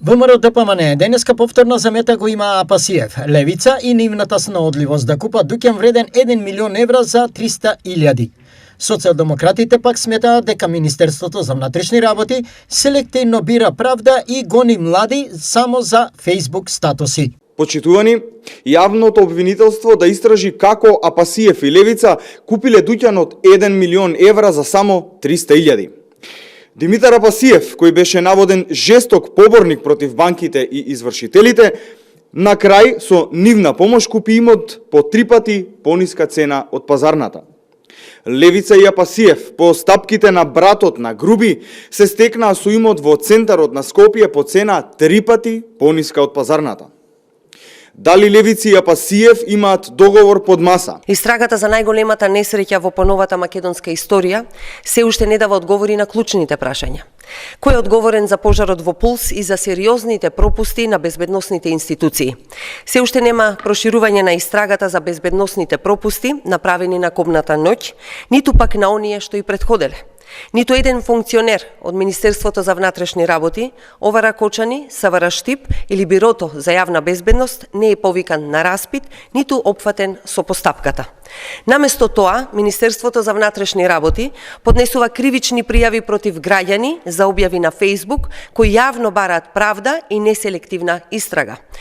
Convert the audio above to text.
ВМРО-ДПМН денеска повторно замета го има Апасиев, Левица и нивната снаодливост да купат дуќан вреден 1 милион евра за 300.000. Социјалдемократите пак сметаат дека Министерството за внатрешни работи селективно бира правда и гони млади само за Facebook статуси. Почитувани, јавното обвинителство да истражи како Апасиев и Левица купиле дуќан од 1 милион евра за само 300.000. Димитар Апасиев, кој беше наводен жесток поборник против банките и извршителите, на крај со нивна помош купи имот по 3 пати пониска цена од пазарната. Левица и Апасиев, по стапките на братот на Груби, се стекнаа со имот во центарот на Скопје по цена 3 пати пониска од пазарната. Дали Левици и Апасиев имаат договор под маса? Истрагата за најголемата несреќа во поновата македонска историја се уште не дава одговори на клучните прашања. Кој е одговорен за пожарот во Пулс и за сериозните пропусти на безбедносните институции? Се уште нема проширување на истрагата за безбедносните пропусти направени на кобната ноќ, ниту пак на оние што и претходеле. Ниту еден функционер од Министерството за внатрешни работи, Овара Кочани, Савара Штип или Бирото за јавна безбедност не е повикан на распит, ниту опфатен со постапката. Наместо тоа, Министерството за внатрешни работи поднесува кривични пријави против граѓани за објави на Facebook кои јавно бараат правда и неселективна истрага.